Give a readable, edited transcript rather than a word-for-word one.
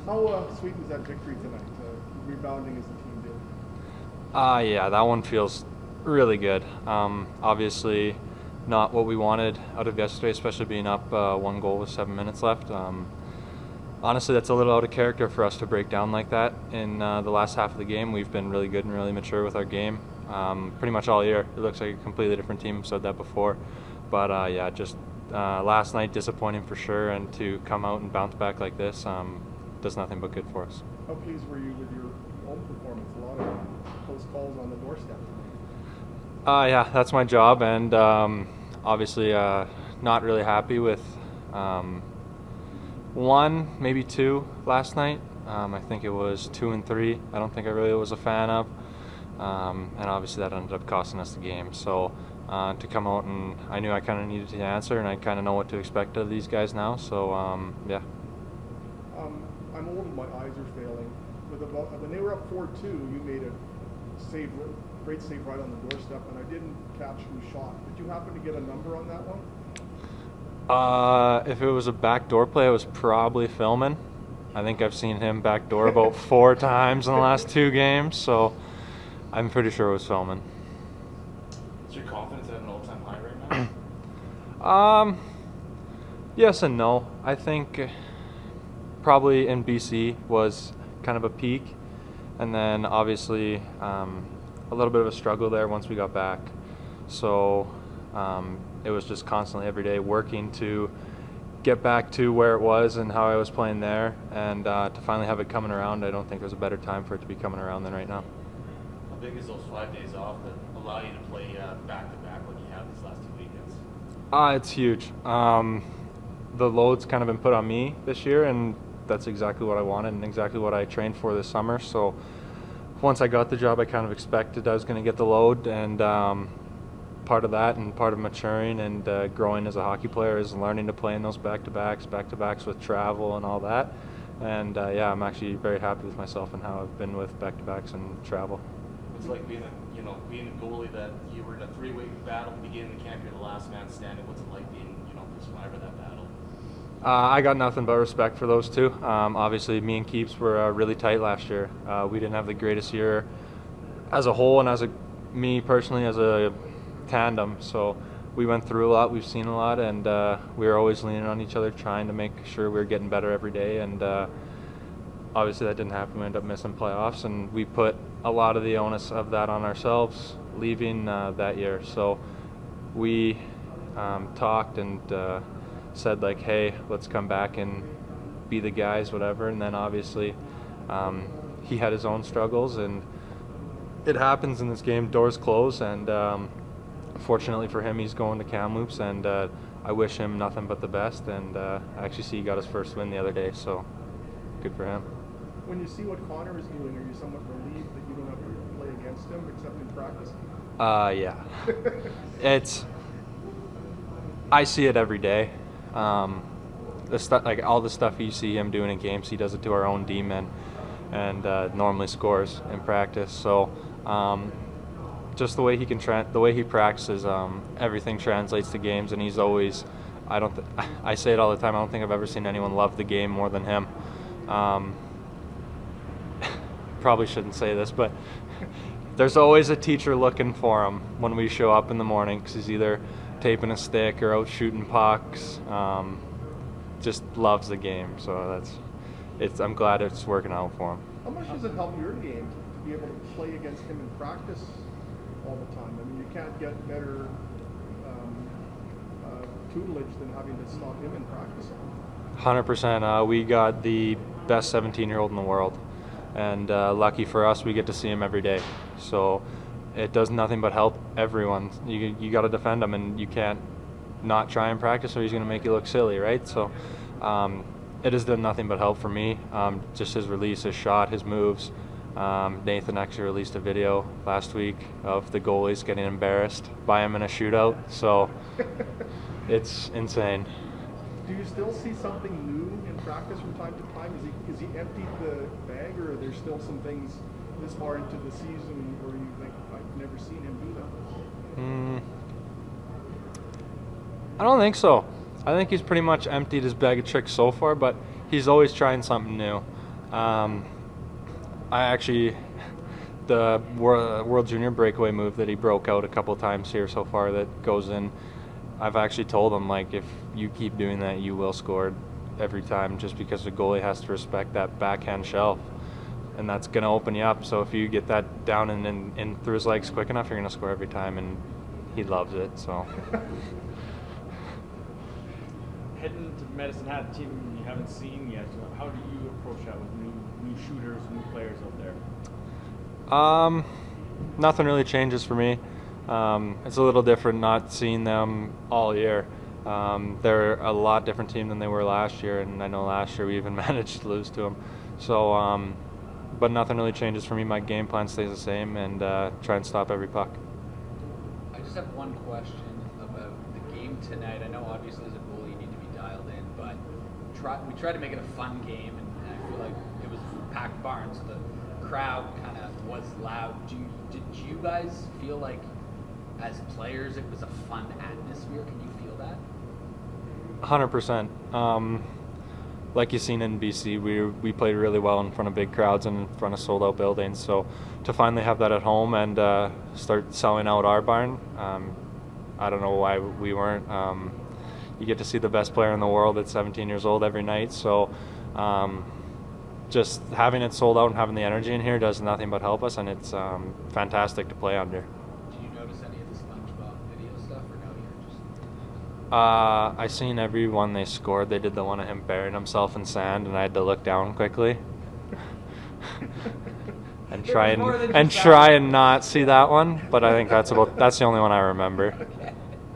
How sweet was that victory tonight, rebounding as the team did? Yeah, that one feels really good. Obviously, not what we wanted out of yesterday, especially being up 1 goal with 7 minutes left. Honestly, that's a little out of character for us to break down like that. In the last half of the game, we've been really good and really mature with our game. Pretty much all year. It looks like a completely different team. I've said that before. But yeah, just last night, disappointing for sure. And to come out and bounce back like this does nothing but good for us. How pleased were you with your own performance? A lot of close calls on the doorstep tonight. Yeah, that's my job. And obviously, not really happy with one, maybe two last night. I think it was 2 and 3. I don't think I really was a fan of. And obviously that ended up costing us the game. So to come out, and I knew I kind of needed to answer, and I kind of know what to expect of these guys now. So yeah. I'm old and my eyes are failing. When they were up 4-2, you made a great save right on the doorstep, and I didn't catch who shot. Did you happen to get a number on that one? If it was a backdoor play, it was probably Philman. I think I've seen him backdoor about 4 times in the last 2 games, so I'm pretty sure it was Philman. Is your confidence at an all-time high right now? Yes and no. I think probably in BC was kind of a peak, and then obviously a little bit of a struggle there once we got back. So it was just constantly every day working to get back to where it was and how I was playing there, and to finally have it coming around. I don't think there's a better time for it to be coming around than right now. How big is those 5 days off that allow you to play back-to-back like you have these last 2 weekends? It's huge. The load's kind of been put on me this year, and that's exactly what I wanted and exactly what I trained for this summer. So once I got the job, I kind of expected I was going to get the load, and part of that and part of maturing and growing as a hockey player is learning to play in those back-to-backs with travel and all that. And yeah, I'm actually very happy with myself and how I've been with back-to-backs and travel. It's like being a goalie that you were in a 3-week battle at the beginning of the camp. You're the last man standing. What's it like being, the survivor of that battle? I got nothing but respect for those two. Obviously, me and Keeps were really tight last year. We didn't have the greatest year as a whole, and me personally as a tandem. So we went through a lot. We've seen a lot, and we were always leaning on each other, trying to make sure we were getting better every day. And obviously, that didn't happen. We ended up missing playoffs, and we put a lot of the onus of that on ourselves leaving that year. So we talked and said, like, hey, let's come back and be the guys, whatever. And then obviously he had his own struggles, and it happens in this game. Doors close, and fortunately for him, he's going to Kamloops, and I wish him nothing but the best. And I actually see he got his first win the other day, so good for him. When you see what Connor is doing, are you somewhat relieved that you don't have to play against him except in practice? Yeah. I see it every day. The stuff, like all the stuff you see him doing in games, he does it to our own D-men, and normally scores in practice. So just the way he practices, everything translates to games, and he's always. I say it all the time. I don't think I've ever seen anyone love the game more than him. Probably shouldn't say this, but there's always a teacher looking for him when we show up in the morning, because he's either taping a stick or out shooting pucks. Just loves the game, so I'm glad it's working out for him. How much does it help your game to be able to play against him in practice all the time? I mean, you can't get better tutelage than having to stop him in practice. 100%. We got the best 17-year-old in the world, and lucky for us, we get to see him every day. So it does nothing but help everyone. You got to defend him, and you can't not try and practice, or he's going to make you look silly, right? So it has done nothing but help for me. Just his release, his shot, his moves. Nathan actually released a video last week of the goalies getting embarrassed by him in a shootout. So it's insane. Do you still see something new in practice from time to time? Is he emptied the bag, or are there still some things this far into the season where you think, I've never seen him do that? I don't think so. I think he's pretty much emptied his bag of tricks so far, but he's always trying something new. I actually, the World Junior breakaway move that he broke out a couple times here so far that goes in, I've actually told him, like, if you keep doing that, you will score every time, just because the goalie has to respect that backhand shelf. And that's going to open you up. So if you get that down and through his legs quick enough, you're going to score every time. And he loves it. So Heading to Medicine Hat, a team you haven't seen yet, how do you approach that with new shooters, new players out there? Nothing really changes for me. It's a little different not seeing them all year. They're a lot different team than they were last year, and I know last year we even managed to lose to them. So, but nothing really changes for me. My game plan stays the same, and try and stop every puck. I just have one question about the game tonight. I know obviously as a goalie you need to be dialed in, but we tried to make it a fun game, and I feel like it was a packed barn, so the crowd kind of was loud. Did you guys feel like, as players, it was a fun atmosphere? Can you feel that? 100%. Like you've seen in BC, we played really well in front of big crowds and in front of sold-out buildings. So to finally have that at home and start selling out our barn, I don't know why we weren't. You get to see the best player in the world at 17 years old every night. So just having it sold out and having the energy in here does nothing but help us, and it's fantastic to play under. Did you notice any of the SpongeBob video stuff, or no? You're just I seen every one they scored. They did the one of him burying himself in sand, and I had to look down quickly and try and not see that one. But I think that's the only one I remember.